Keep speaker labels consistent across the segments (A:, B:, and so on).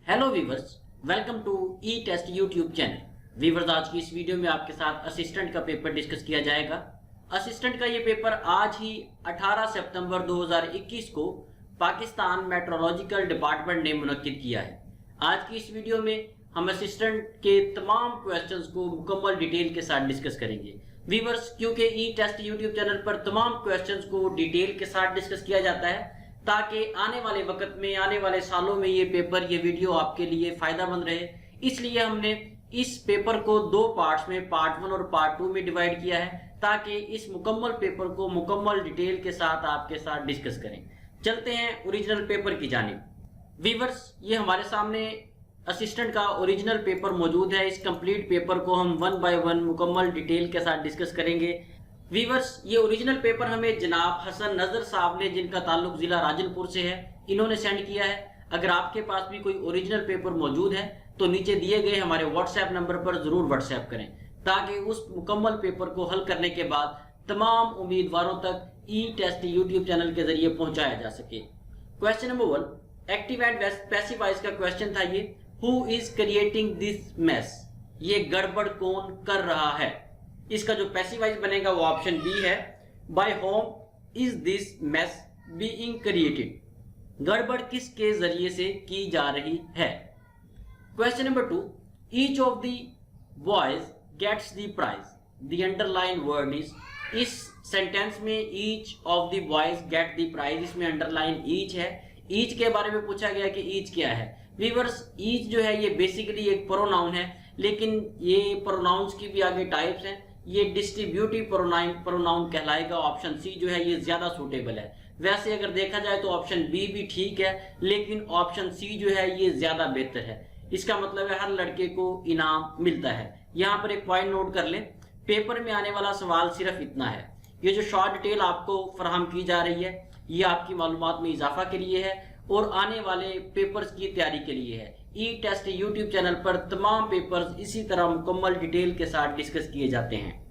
A: Hello viewers, welcome to E test YouTube channel. Viewers, आज की इस वीडियो में आपके साथ असिस्टेंट का पेपर डिस्कस किया जाएगा। असिस्टेंट का ये पेपर आज ही 18 सितंबर 2021 को पाकिस्तान मेट्रोलॉजिकल डिपार्टमेंट ने मुनक्किद किया है। आज की इस वीडियो में हम असिस्टेंट के तमाम क्वेश्चंस को मुकम्मल डिटेल के साथ डिस्कस करेंगे। वीवर्स, क्योंकि ई टेस्ट यूट्यूब चैनल पर तमाम क्वेश्चंस को डिटेल के साथ डिस्कस किया जाता है ताकि आने वाले वक्त में, आने वाले सालों में ये पेपर, ये वीडियो आपके लिए फायदामंद रहे। इसलिए हमने इस पेपर को दो पार्ट्स में, पार्ट 1 और पार्ट 2 में डिवाइड किया है ताकि इस मुकम्मल पेपर को मुकम्मल डिटेल के साथ आपके साथ डिस्कस करें। चलते हैं ओरिजिनल पेपर की जानिब। वीवर्स, ये हमारे सामने असिस्टेंट का ओरिजिनल पेपर मौजूद है। इस कंप्लीट पेपर को हम 1 बाय 1 मुकम्मल डिटेल के साथ डिस्कस करेंगे। वीवर्स, ये ओरिजिनल पेपर हमें जनाब हसन नजर साहब ने, जिनका ताल्लुक जिला राजनपुर से है, इन्होंने सेंड किया है। अगर आपके पास भी कोई ओरिजिनल पेपर मौजूद है तो नीचे दिए गए हमारे व्हाट्सएप नंबर पर जरूर व्हाट्सएप करें ताकि उस मुकम्मल पेपर को हल करने के बाद तमाम उम्मीदवारों तक ई टेस्ट यूट्यूब चैनल के जरिए पहुंचाया जा सके। Question number 1, active and passive voice का क्वेश्चन था ये। Who is creating this mess? ये गड़बड़ कौन कर रहा है? इसका जो पैसिव वॉइस बनेगा वो ऑप्शन बी है। By whom is this mess being created? गड़बड़ किसके जरिए से की जा रही है? Question number 2, each of the boys gets the prize. The underline word is. इस सेंटेंस में each of the boys get the prize, इसमें अंडरलाइन ईच है। ईच के बारे में पूछा गया कि ईच क्या है। वीवर्स, ईच जो है ये बेसिकली एक प्रोनाउन है, लेकिन ये प्रोनाउंस की भी आगे टाइप्स हैं। ये डिस्ट्रीब्यूटिव प्रोनाउन कहलाएगा। ऑप्शन सी जो है ये ज्यादा सूटेबल है। वैसे अगर देखा जाए तो ऑप्शन बी भी ठीक है, लेकिन ऑप्शन सी जो है ये ज्यादा बेहतर है। इसका मतलब है हर लड़के को इनाम मिलता है। यहाँ पर एक पॉइंट नोट कर लें, पेपर में आने वाला सवाल सिर्फ इतना है। ये जो शॉर्ट डिटेल आपको फराहम की जा रही है ये आपकी मालूमात में इजाफा के लिए है और आने वाले पेपर्स की तैयारी के लिए है। ई टेस्ट यूट्यूब चैनल पर तमाम पेपर्स इसी तरह मुकम्मल डिटेल के साथ डिस्कस किए जाते हैं।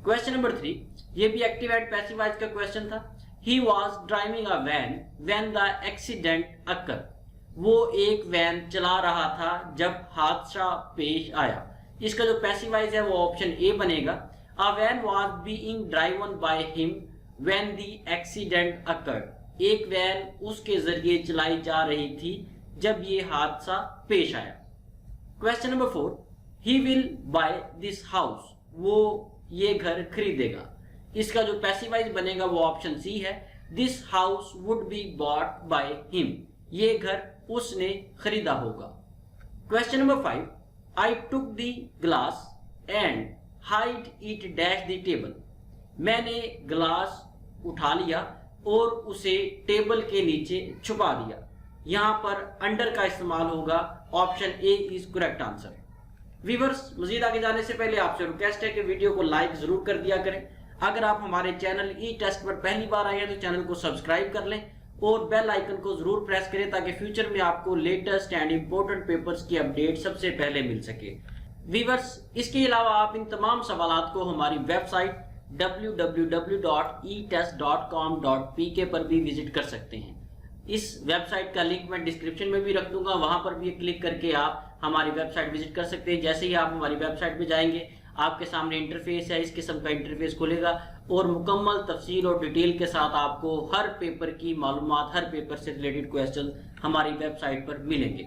A: क्वेश्चन नंबर 3, ये भी एक्टिव एंड पैसिव वॉइस का क्वेश्चन था। He was driving a van when the accident occur. वो एक वैन चला रहा था जब हादसा पेश आया। इसका जो पैसिव वॉइस है वो ऑप्शन ए बनेगा। A van was being driven by him when the accident occurred. एक वैन उसके जरिए चलाई जा रही थी जब ये हादसा पेश आया। Question number 4, he will by this house. वो ये घर खरीदेगा। इसका जो पैसिव वॉइस बनेगा वो ऑप्शन सी है। This house would be bought by him. ये घर उसने खरीदा होगा। Question number 5, I took the glass and hide it dash the table. मैंने ग्लास उठा लिया और उसे टेबल के नीचे छुपा दिया। यहां पर अंडर का इस्तेमाल होगा। Option A is correct answer. Viewers, मजीद आगे जाने से पहले आपसे रिक्वेस्ट है कि वीडियो को लाइक जरूर कर दिया करें। अगर आप हमारे चैनल ई टेस्ट पर पहली बार आए हैं तो चैनल को सब्सक्राइब कर लें और बेल आइकन को जरूर प्रेस करें ताकि फ्यूचर में आपको लेटेस्ट एंड इंपॉर्टेंट पेपर्स की अपडेट सबसे पहले मिल सके। वीवर्स, इसके अलावा आप इन तमाम सवालात को हमारी वेबसाइट www.etest.com.pk पर भी विजिट कर सकते हैं। इस वेबसाइट का लिंक मैं डिस्क्रिप्शन में भी रख दूंगा, वहां पर भी क्लिक करके आप हमारी वेबसाइट विजिट कर सकते हैं। जैसे ही आप हमारी वेबसाइट पे जाएंगे आपके सामने इंटरफेस है, इस किस्म का इंटरफेस खुलेगा और मुकम्मल तफसील और डिटेल के साथ आपको हर पेपर की मालूमात, हर पेपर से रिलेटेड क्वेश्चन हमारी वेबसाइट पर मिलेंगे।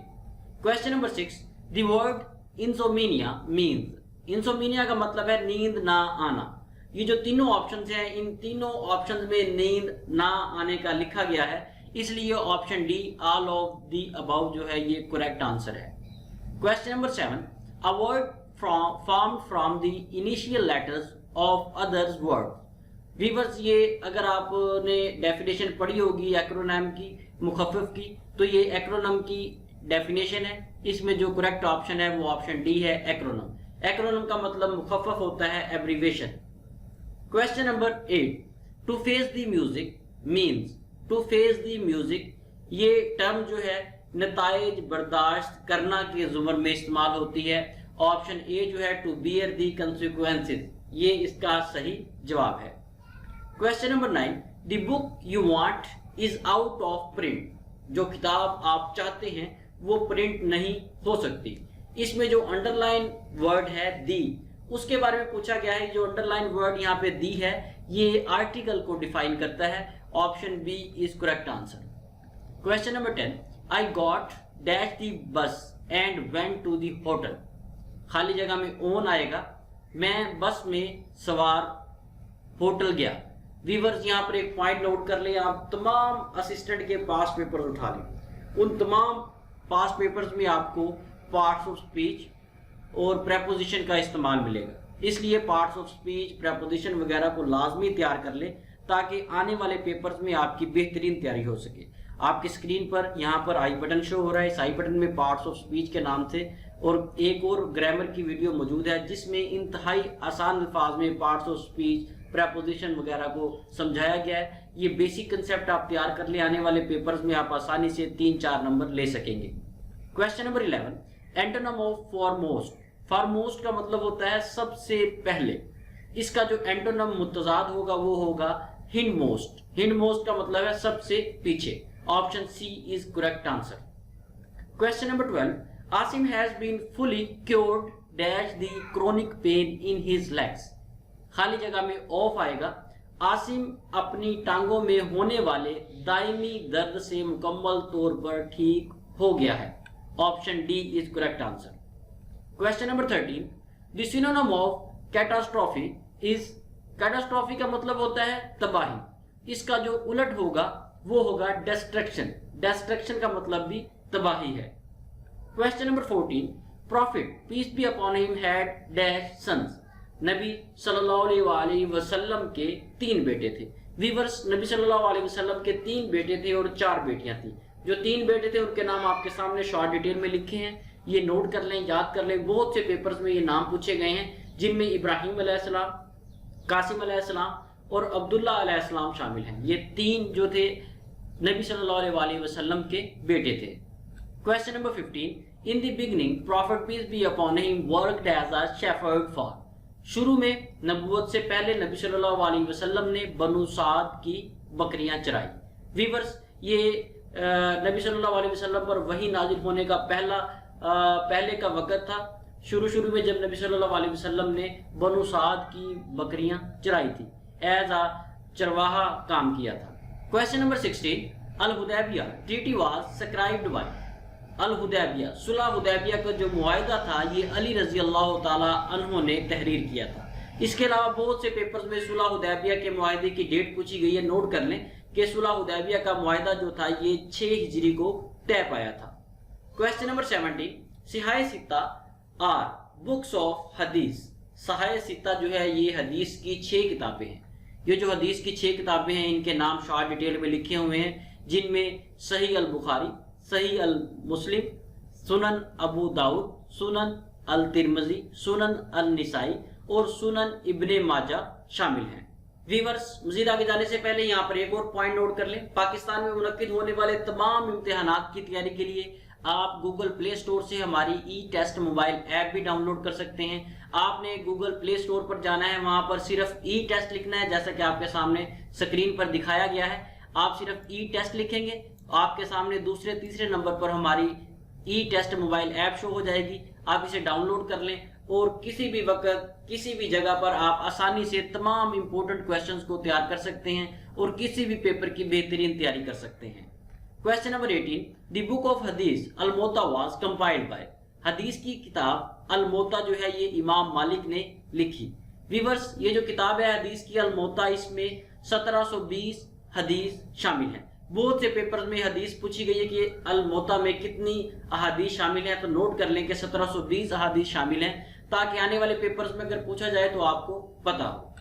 A: Question number 6, the word insomnia means. Insomnia का मतलब है नींद ना आना। ये जो तीनों ऑप्शंस हैं, इन तीनों ऑप्शंस में नींद ना आने का लिखा गया है, इसलिए option D all of the above जो है ये करेक्ट आंसर है। Question number 7, a word formed from the initial letters of others word। वीवर्स, ये अगर आपने डेफिनेशन पढ़ी होगी एक्रोनिम की, मुखफ़िफ की, तो ये एक्रोनिम की डेफिनेशन है। इसमें जो करेक्ट ऑप्शन है वो ऑप्शन डी है, एक्रोनिम। एक्रोनिम का मतलब मुखफ़िफ होता है, abbreviation. Question number 8, to face the music means. To face the music ये टर्म जो है नताइज बर्दाश्त करना के जुमर में इस्तेमाल होती है। ऑप्शन ए जो है टू बियर दी कंसिक्वेंसेस, ये इसका सही जवाब है। Question number 9, the book you want is out of print. जो किताब आप चाहते हैं वो प्रिंट नहीं हो सकती। इसमें जो अंडरलाइन वर्ड है दी, उसके बारे में पूछा गया है। जो अंडरलाइन वर्ड यहाँ पे दी है ये आर्टिकल को डिफाइन करता है। Option B is correct answer. Question number 10, I got dash the bus and went to the hotel. खाली जगह में ओन आएगा, मैं बस में सवार होटल गया। व्यूअर्स यहाँ पर एक पॉइंट नोट कर ले, आप तमाम असिस्टेंट के पास पेपर उठा लें, उन तमाम पास पेपर्स में आपको पार्ट्स ऑफ स्पीच और प्रेपोजिशन का इस्तेमाल मिलेगा। इसलिए पार्ट्स ऑफ स्पीच, प्रेपोजिशन वगैरह को लाजमी तैयार कर ले ताकि आने वाले पेपर्स में आपकी बेहतरीन तैयारी हो सके। आपकी स्क्रीन पर यहाँ पर आई बटन शो हो रहा है। इस आई बटन में पार्ट्स ऑफ स्पीच के नाम से और एक और ग्रामर की वीडियो मौजूद है जिसमें इंतहाई आसान अल्फाज में पार्ट्स ऑफ स्पीच, प्रेपोजिशन वगैरह को समझाया गया है। ये बेसिक कंसेप्ट आप तैयार कर ले, आने वाले पेपर्स में आप आसानी से 3-4 नंबर ले सकेंगे। Question number 11, antonym of foremost. Foremost का मतलब होता है सबसे पहले। इसका जो एंटोनिम मुतजाद होगा वो होगा हिंडमोस्ट। हिंडमोस्ट का मतलब है सबसे पीछे। Option C is correct answer. Question number 12, Asim has been fully cured dash the chronic pain in his legs. खाली जगह में ऑफ आएगा, आसिम अपनी टांगों में होने वाले दायमी दर्द से मुकम्मल तौर पर ठीक हो गया है। Option D is correct answer. Question number 13, the synonym of catastrophe is. Catastrophe का मतलब होता है तबाही। इसका जो उलट होगा वो होगा डिस्ट्रक्शन। डिस्ट्रक्शन का मतलब भी तबाही है। Question number 14, prophet peace be upon him had dash sons. नबी सल्लल्लाहु अलैहि वसल्लम के 3 बेटे थे। व्यूअर्स, नबी सल्लल्लाहु अलैहि वसल्लम के 3 बेटे थे और 4 बेटियां थी। जो 3 बेटे थे उनके नाम आपके सामने शॉर्ट डिटेल में लिखे हैं, ये नोट कर लें, याद कर लें। बहुत से पेपर्स में ये नाम पूछे गए हैं जिनमें इब्राहिम अलैहिस्सलाम, कासिम अलैहिस्सलाम और अब्दुल्ला अलैहिस्सलाम शामिल हैं। ये 3 जो थे नबी सल्लल्लाहु अलैहि वसल्लम के बेटे थे। Question number 15, in the beginning prophet peace be upon him worked as a shepherd for. शुरू में नबूवत से पहले नबी सल्लल्लाहु अलैहि वसल्लम ने बनु साद की बकरियां चराई। व्यूअर्स, ये नबी सल्लल्लाहु अलैहि वसल्लम पर वही नाजिल होने का पहले का वक़्त था। शुरू में जब नबी सल्लल्लाहु अलैहि वसल्लम ने बनु साद की बकरियां चराई थी, एज आ चरवाहा काम किया था। Question number 16, Al Hudaibiya treaty was subscribed by. Al Hudaibiya, सुलह हुदैबिया का जो मुआहिदा था ये अली रजी अल्लाह ताला अन्हु ने तहरीर किया था। इसके अलावा बहुत से पेपर्स में सुलह हुदैबिया के मुआहिदे की डेट पूछी गई है। नोट कर लें कि सुलह हुदैबिया का मुआहिदा जो था ये 6 हिजरी को तय पाया था। Question number 17, Sihah Sitta are books of hadith. Sihah सित्ता जो है ये हदीस की 6 किताबें हैं। ये जो हदीस की 6 किताबें हैं इनके नाम शॉर्ट डिटेल में लिखे हुए हैं, जिनमें सही अल बुखारी, सही अल मुस्लिम, सुनन अबू दाऊद, सुनन अल तिरमिजी, सुनन अल निसाई और सुनन इब्ने माजा शामिल हैं। व्यूअर्स, मजीद आगे जाने से पहले यहाँ पर एक और पॉइंट नोट कर लें। पाकिस्तान में मुनक्किद होने वाले तमाम इम्तिहानात की तैयारी के लिए आप गूगल प्ले स्टोर से हमारी ई टेस्ट मोबाइल ऐप भी डाउनलोड कर सकते हैं। आपने गूगल प्ले स्टोर पर जाना है, वहां पर सिर्फ ई टेस्ट लिखना है, जैसा कि आपके सामने स्क्रीन पर दिखाया गया है। आप सिर्फ ई टेस्ट लिखेंगे, आपके सामने दूसरे तीसरे नंबर पर हमारी ई टेस्ट मोबाइल ऐप शो हो जाएगी। आप इसे डाउनलोड कर लें और किसी भी वक्त किसी भी जगह पर आप आसानी से तमाम इंपॉर्टेंट क्वेश्चंस को तैयार कर सकते हैं और किसी भी पेपर की बेहतरीन तैयारी कर सकते हैं। Question number 18, the book of हदीस अल मोता वाज कंपाइल्ड बाय। हदीस की किताब अल मोता जो है ये इमाम मालिक ने लिखी। व्यूअर्स, ये जो किताब है हदीस की अल मोता, इसमें 1720 हदीस शामिल हैं। बहुत से पेपर्स में हदीस पूछी गई है कि अल मोता में कितनी अहादीस शामिल हैं, तो नोट कर लें कि 1720 अहादीस शामिल हैं, ताकि आने वाले पेपर्स में अगर पूछा जाए तो आपको पता हो।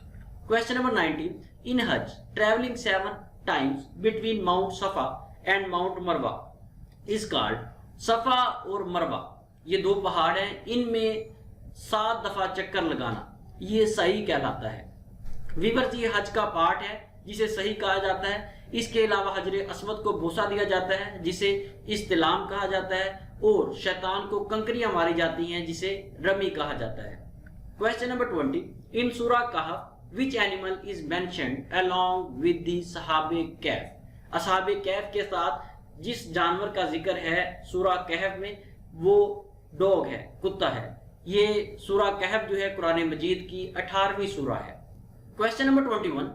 A: क्वेश्चन नंबर 19, इन हज ट्रेवलिंग 7 टाइम्स बिटवीन माउंट सफा एंड माउंट मरवा इज कॉल्ड। सफा और मरवा ये 2 पहाड़ हैं, इनमें 7 दफा चक्कर लगाना ये सही कहलाता है। व्यूअर्स, ये हज का पार्ट है जिसे सही कहा जाता है। इसके अलावा हजरे अस्वद को बोसा दिया जाता है जिसे इस्तिलाम कहा जाता है, और शैतान को कंकरियां मारी जाती हैं जिसे रमी कहा जाता है। Question number 20, in Surah Kahf which animal is mentioned along with the Ashabe Kahf. Ashabe Kahf के साथ जिस जानवर का जिक्र है सूरा कहफ में वो डॉग है, कुत्ता है। ये सूरा कहफ जो है कुरान मजीद की 18वीं सूरा है। क्वेश्चन नंबर 21,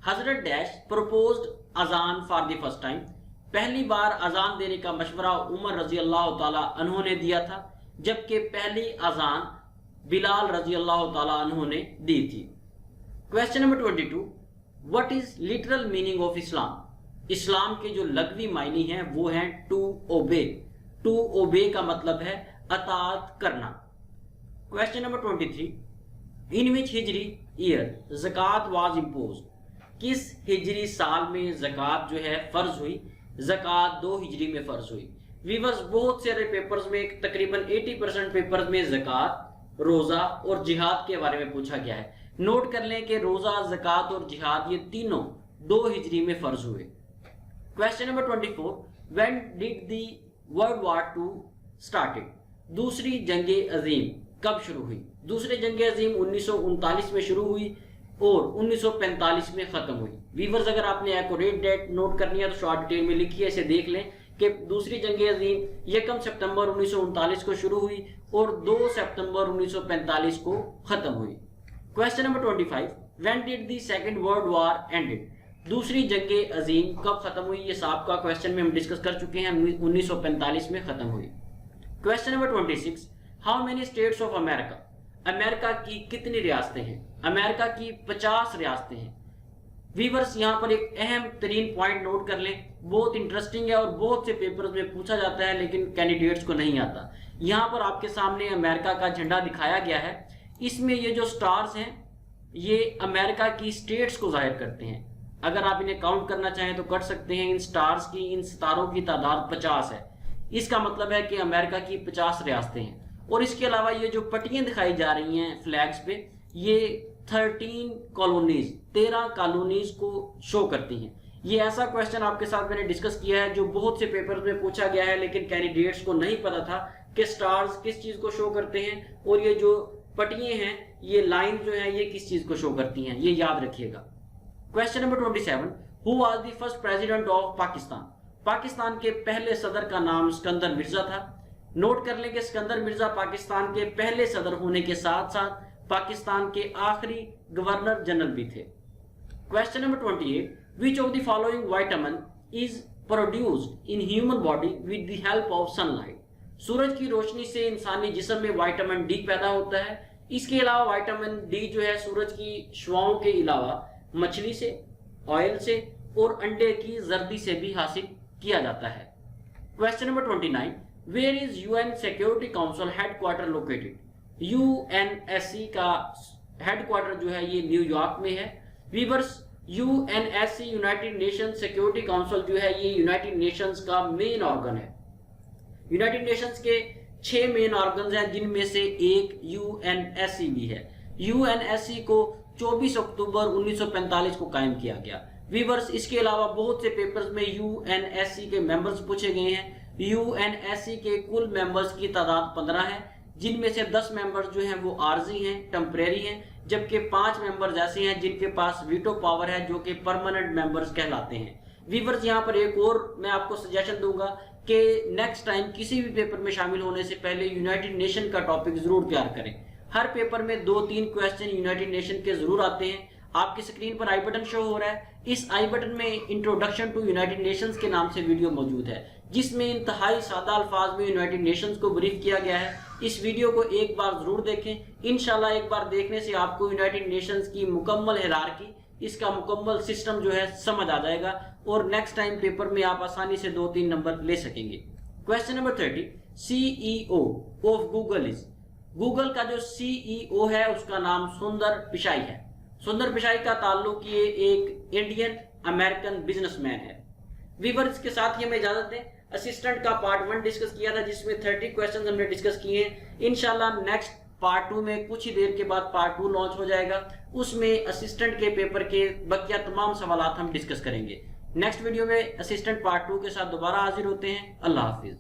A: हजरत डैश प्रपोज्ड अजान फॉर द फर्स्ट टाइम। पहली बार अजान देने का मशवरा उमर रजी अल्लाह ताला अन्हु ने दिया था, जबकि पहली अजान बिलाल रजी अल्लाह ताला अन्हु ने दी थी। Question number 22, what is literal meaning of Islam. इस्लाम के जो लग़वी मायने हैं वो हैं टू ओबे। टू ओबे का मतलब है अताअत करना। Question number 23, in which Hijri year zakat was imposed. किस हिजरी साल में ज़कात जो है फर्ज हुई। ज़कात 2 हिजरी में फर्ज हुई। वीवर्स, बहुत सारे पेपर्स में तकरीबन 80% पेपर्स में ज़कात, रोज़ा और जिहाद के बारे में पूछा गया है। नोट कर लें कि रोज़ा, ज़कात और जिहाद ये तीनों 2 हिजरी में फर्ज हुए। Question number 24, when did the world war 2 started. दूसरी जंग अजीम कब शुरू हुई। दूसरी जंग अजीम 1939 में शुरू हुई और 1945 में खत्म हुई। वीवर्स, अगर आपने एक्यूरेट डेट नोट करनी है तो शॉर्ट डिटेल में लिखिए, इसे देख लें कि दूसरी जंग अजीम 1 सितंबर 1939 को शुरू हुई और 2 सितंबर 1945 को खत्म हुई। Question number 25, when did the second world war ended. दूसरी जंग अजीम कब खत्म हुई। ये साहब क्वेश्चन में हम डिस्कस कर चुके हैं, 1945 में खत्म हुई। Question number 26, how many states of America. America की कितनी रियासतें हैं। अमेरिका की 50 रियासतें हैं। वीवर्स, यहाँ पर एक अहम तरीन पॉइंट नोट कर लें, बहुत इंटरेस्टिंग है और बहुत से पेपर्स में पूछा जाता है लेकिन कैंडिडेट्स को नहीं आता। यहाँ पर आपके सामने अमेरिका का झंडा दिखाया गया है। इसमें ये जो स्टार्स हैं ये अमेरिका की स्टेट्स को जाहिर करते हैं। अगर आप इन्हें काउंट करना चाहें तो कर सकते हैं। इन स्टार्स की, इन सितारों की तादाद 50 है। इसका मतलब है कि अमेरिका की 50 रियासतें हैं। और इसके अलावा ये जो पट्टियां दिखाई जा रही हैं फ्लैग्स पे, ये 13 कॉलोनीज, 13 कॉलोनीज को शो करती हैं। ये ऐसा क्वेश्चन आपके साथ मैंने डिस्कस किया है जो बहुत से पेपर में पूछा गया है लेकिन कैंडिडेट्स को नहीं पता था कि स्टार्स किस चीज को शो करते हैं और ये जो पट्टियां हैं, ये लाइन जो है ये किस चीज को शो करती हैं, ये याद रखिएगा। Question number 27, who was the first president of Pakistan. Pakistan के पहले सदर का नाम सिकंदर मिर्जा था। नोट कर लें कि सिकंदर मिर्जा पाकिस्तान के पहले सदर होने के साथ साथ पाकिस्तान के आखिरी गवर्नर जनरल भी थे। Question number 28, which of the following vitamin is produced in human body with the help of sunlight. सूरज की रोशनी से इंसानी जिस्म में विटामिन डी पैदा होता है। इसके अलावा विटामिन डी जो है सूरज की शुआओं के अलावा मछली से, ऑयल से और अंडे की जर्दी से भी हासिल किया जाता है। Question number 29, where is UN security council headquarter located. UNSC का हेडक्वार्टर जो है ये न्यूयॉर्क में है। Viewers, UNSC United Nation security council जो है ये यूनाइटेड नेशंस का मेन ऑर्गन है। यूनाइटेड नेशंस के 6 मेन ऑर्गन्स हैं जिनमें से एक यूएनएससी भी है। यूएनएससी को 24 अक्टूबर 1945 को कायम किया गया। वीवर्स, इसके अलावा बहुत से पेपर्स में यूएनएससी के मेंबर्स पूछे गए हैं। यूएनएससी के कुल मेंबर्स की तादाद 15 है, जिनमें से 10 मेंबर्स जो हैं वो आर्जी हैं, टेम्परेरी हैं, जबकि 5 मेंबर्स ऐसे हैं जिनके पास वीटो पावर है जो कि परमानेंट मेंबर्स कहलाते हैं। वीवर्स, यहाँ पर एक और मैं आपको सजेशन दूंगा कि नेक्स्ट टाइम किसी भी पेपर में शामिल होने से पहले यूनाइटेड नेशन का टॉपिक जरूर तैयार करें। हर पेपर में 2-3 क्वेश्चन यूनाइटेड नेशन के जरूर आते हैं। आपकी स्क्रीन पर आई बटन शो हो रहा है। इस आई बटन में इंट्रोडक्शन टू यूनाइटेड नेशंस के नाम से वीडियो मौजूद है जिसमें इंतहाई सादा अल्फाज में यूनाइटेड नेशंस को ब्रीफ किया गया है। इस वीडियो को एक बार जरूर देखें। इंशाल्लाह एक बार देखने से आपको यूनाइटेड नेशंस की मुकम्मल हिरार्की, इसका मुकम्मल सिस्टम जो है समझ आ जाएगा और नेक्स्ट टाइम पेपर में आप आसानी से 2-3 नंबर ले सकेंगे। Question number 30, CEO of Google is. Google का जो सीईओ है उसका नाम सुंदर पिचाई है। सुंदर पिचाई का ताल्लुक ये एक इंडियन अमेरिकन बिजनेसमैन है। वीवर्स, के साथ ही हमें इजाजत दें। असिस्टेंट का पार्ट 1 डिस्कस किया था जिसमें 30 क्वेश्चन हमने डिस्कस किए हैं। इंशाल्लाह नेक्स्ट पार्ट 2 में कुछ ही देर के बाद पार्ट 2 लॉन्च हो जाएगा। उसमें असिस्टेंट के पेपर के बकिया तमाम सवाल हम डिस्कस करेंगे। नेक्स्ट वीडियो में असिस्टेंट पार्ट 2 के साथ दोबारा हाजिर होते हैं। अल्लाह हाफिज।